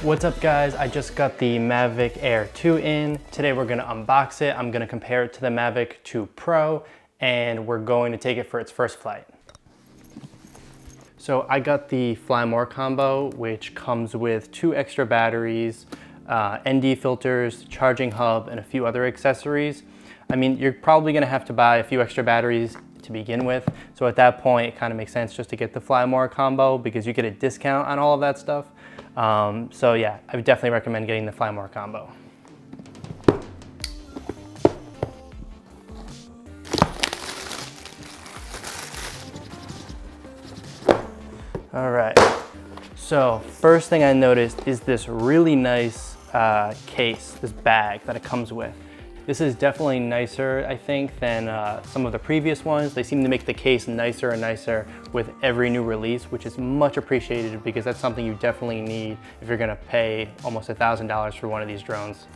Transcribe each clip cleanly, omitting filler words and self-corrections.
What's up guys, I just got the Mavic Air 2 in. Today we're gonna unbox it. I'm gonna compare it to the Mavic 2 Pro and we're going to take it for its first flight. So I got the Fly More combo, which comes with 2 extra batteries, ND filters, charging hub, and a few other accessories. I mean, you're probably gonna have to buy a few extra batteries to begin with. So at that point, it kind of makes sense just to get the Fly More combo because you get a discount on all of that stuff. So yeah, I would definitely recommend getting the Fly More combo. All right, so first thing I noticed is this really nice case, this bag that it comes with. This is definitely nicer, I think, than some of the previous ones. They seem to make the case nicer and nicer with every new release, which is much appreciated because that's something you definitely need if you're gonna pay almost $1,000 for one of these drones.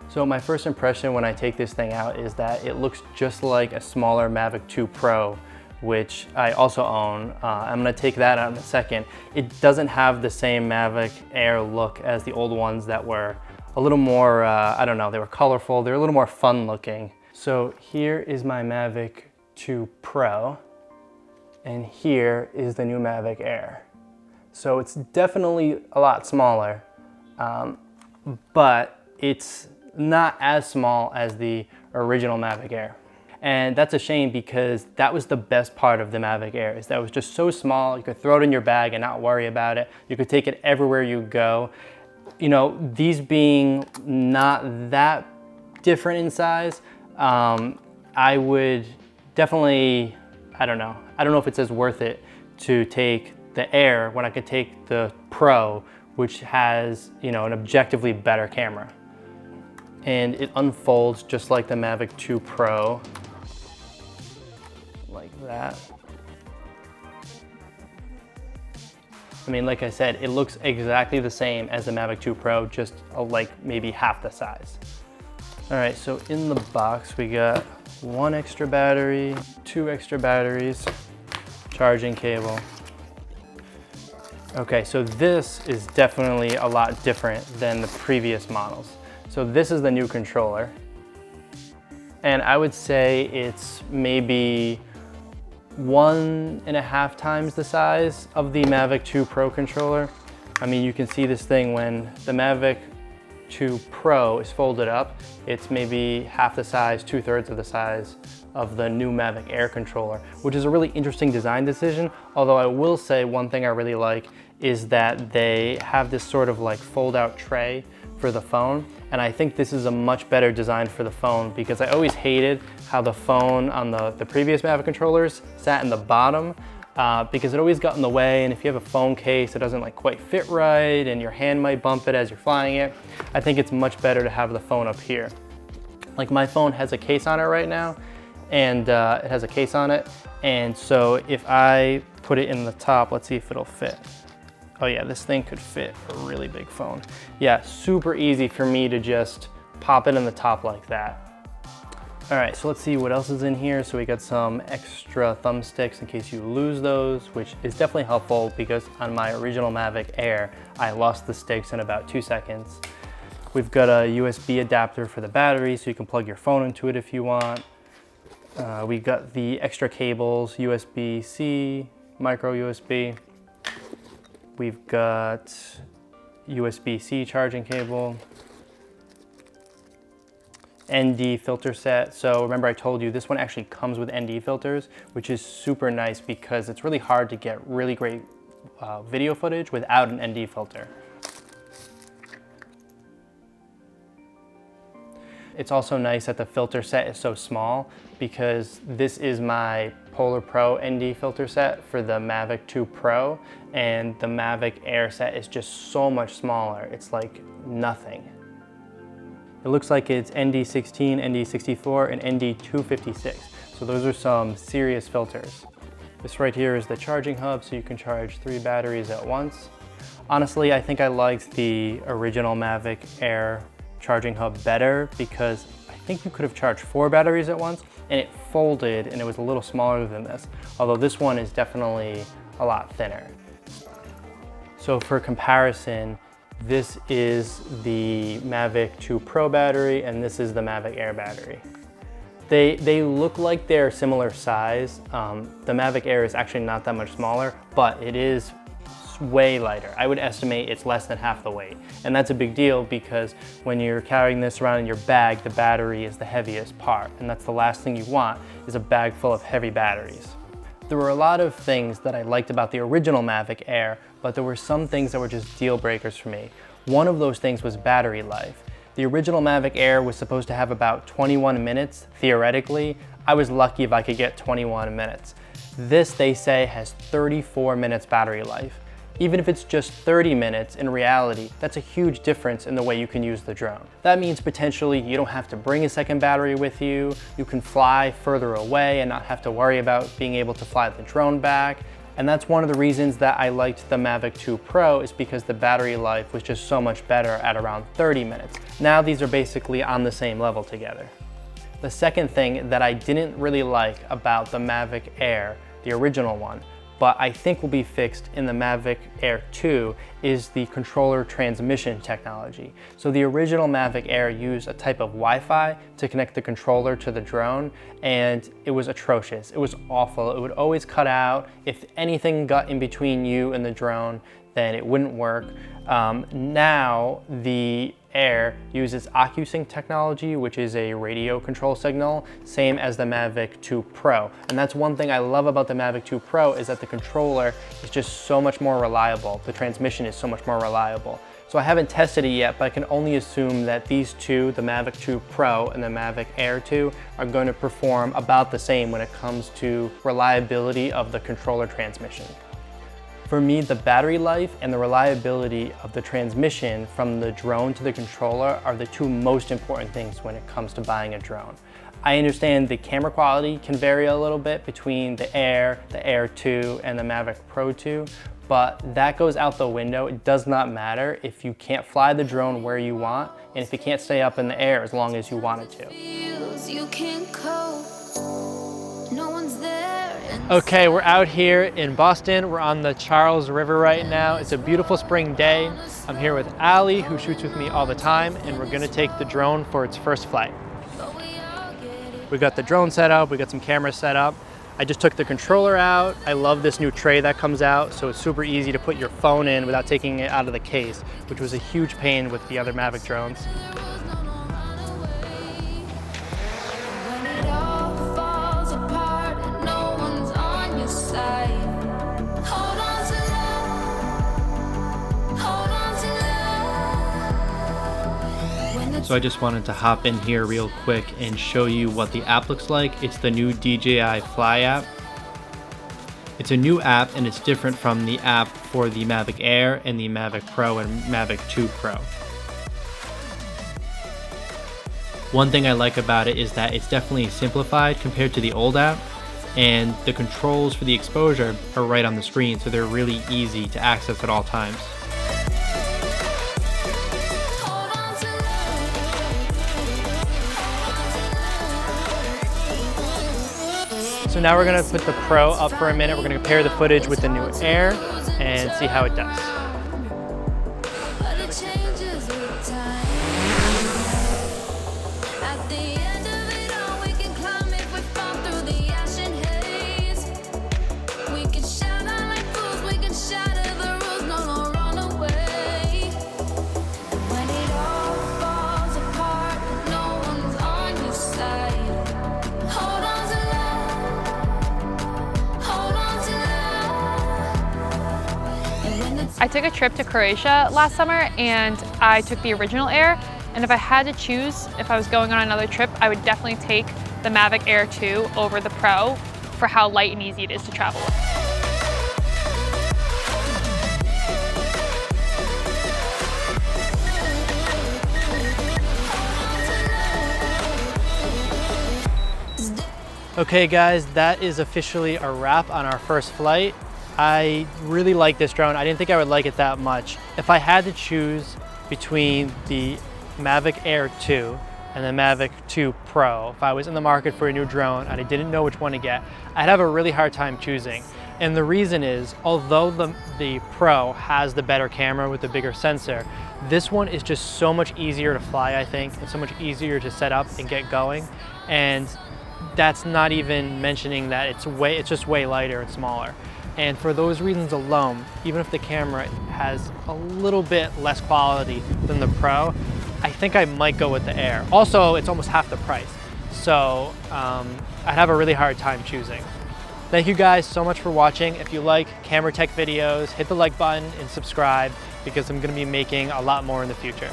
So my first impression when I take this thing out is that it looks just like a smaller Mavic 2 Pro, which I also own. I'm gonna take that out in a second. It doesn't have the same Mavic Air look as the old ones that were a little more, I don't know, they were colorful, they're a little more fun looking. So here is my Mavic 2 Pro, and here is the new Mavic Air. So it's definitely a lot smaller, but it's not as small as the original Mavic Air. And that's a shame because that was the best part of the Mavic Air, is that it was just so small, you could throw it in your bag and not worry about it. You could take it everywhere you go. You know, these being not that different in size, I would definitely, I don't know if it's as worth it to take the Air when I could take the Pro, which has, you know, an objectively better camera. And it unfolds just like the Mavic 2 Pro, like that. I mean, like I said, it looks exactly the same as the Mavic 2 Pro, just like maybe half the size. All right, so in the box, we got 1 extra battery, 2 extra batteries, charging cable. Okay, so this is definitely a lot different than the previous models. So this is the new controller. And I would say it's maybe 1.5 times the size of the Mavic 2 Pro controller. I mean, you can see this thing when the Mavic 2 Pro is folded up, it's maybe half the size, 2/3 of the size of the new Mavic Air controller, which is a really interesting design decision. Although I will say one thing I really like is that they have this sort of like fold out tray for the phone. And I think this is a much better design for the phone because I always hated how the phone on the previous Mavic controllers sat in the bottom because it always got in the way, and if you have a phone case, it doesn't like quite fit right and your hand might bump it as you're flying it. I think it's much better to have the phone up here. Like my phone has a case on it right now, and it has a case on it. And so if I put it in the top, let's see if it'll fit. Oh yeah, this thing could fit a really big phone. Yeah, super easy for me to just pop it in the top like that. All right, so let's see what else is in here. So we got some extra thumbsticks in case you lose those, which is definitely helpful because on my original Mavic Air, I lost the sticks in about 2 seconds. We've got a USB adapter for the battery so you can plug your phone into it if you want. We've got the extra cables, USB-C, micro USB. We've got USB-C charging cable, ND filter set. So remember I told you this one actually comes with ND filters, which is super nice because it's really hard to get really great video footage without an ND filter. It's also nice that the filter set is so small because this is my Polar Pro ND filter set for the Mavic 2 Pro, and the Mavic Air set is just so much smaller. It's like nothing. It looks like it's ND16, ND64, and ND256. So those are some serious filters. This right here is the charging hub, so you can charge 3 batteries at once. Honestly, I think I liked the original Mavic Air charging hub better because I think you could have charged 4 batteries at once, and it folded and it was a little smaller than this, although this one is definitely a lot thinner. So for comparison, this is the Mavic 2 Pro battery and this is the Mavic Air battery. They look like they're similar size. The Mavic Air is actually not that much smaller, but it is way lighter. I would estimate it's less than half the weight. And that's a big deal because when you're carrying this around in your bag, the battery is the heaviest part. And that's the last thing you want, is a bag full of heavy batteries. There were a lot of things that I liked about the original Mavic Air, but there were some things that were just deal breakers for me. One of those things was battery life. The original Mavic Air was supposed to have about 21 minutes, theoretically. I was lucky if I could get 21 minutes. This, they say, has 34 minutes battery life. Even if it's just 30 minutes, in reality, that's a huge difference in the way you can use the drone. That means potentially you don't have to bring a second battery with you, you can fly further away and not have to worry about being able to fly the drone back. And that's one of the reasons that I liked the Mavic 2 Pro, is because the battery life was just so much better at around 30 minutes. Now these are basically on the same level together. The second thing that I didn't really like about the Mavic Air, the original one, but I think will be fixed in the Mavic Air 2, is the controller transmission technology. So the original Mavic Air used a type of Wi-Fi to connect the controller to the drone, and it was atrocious. It was awful. It would always cut out. If anything got in between you and the drone, then it wouldn't work. Now the Air uses OcuSync technology, which is a radio control signal, same as the Mavic 2 Pro. And that's one thing I love about the Mavic 2 Pro, is that the controller is just so much more reliable. The transmission is so much more reliable. So I haven't tested it yet, but I can only assume that these two, the Mavic 2 Pro and the Mavic Air 2, are going to perform about the same when it comes to reliability of the controller transmission. For me, the battery life and the reliability of the transmission from the drone to the controller are the two most important things when it comes to buying a drone. I understand the camera quality can vary a little bit between the Air 2, and the Mavic Pro 2, but that goes out the window. It does not matter if you can't fly the drone where you want, and if it can't stay up in the air as long as you want it to. Okay, we're out here in Boston. We're on the Charles River right now. It's a beautiful spring day. I'm here with Ali, who shoots with me all the time, and we're gonna take the drone for its first flight. We got the drone set up, we got some cameras set up. I just took the controller out. I love this new tray that comes out, so it's super easy to put your phone in without taking it out of the case, which was a huge pain with the other Mavic drones. So I just wanted to hop in here real quick and show you what the app looks like. It's the new DJI Fly app. It's a new app and it's different from the app for the Mavic Air and the Mavic Pro and Mavic 2 Pro. One thing I like about it is that it's definitely simplified compared to the old app, and the controls for the exposure are right on the screen, so they're really easy to access at all times. So now we're gonna put the Pro up for a minute. We're gonna compare the footage with the new Air and see how it does. I took a trip to Croatia last summer and I took the original Air, and if I had to choose, if I was going on another trip, I would definitely take the Mavic Air 2 over the Pro for how light and easy it is to travel with. Okay guys, that is officially a wrap on our first flight. I really like this drone. I didn't think I would like it that much. If I had to choose between the Mavic Air 2 and the Mavic 2 Pro, if I was in the market for a new drone and I didn't know which one to get, I'd have a really hard time choosing. And the reason is, although the Pro has the better camera with the bigger sensor, this one is just so much easier to fly, I think, and so much easier to set up and get going. And that's not even mentioning that it's just way lighter and smaller. And for those reasons alone, even if the camera has a little bit less quality than the Pro, I think I might go with the Air. Also, it's almost half the price. So I'd have a really hard time choosing. Thank you guys so much for watching. If you like camera tech videos, hit the like button and subscribe, because I'm gonna be making a lot more in the future.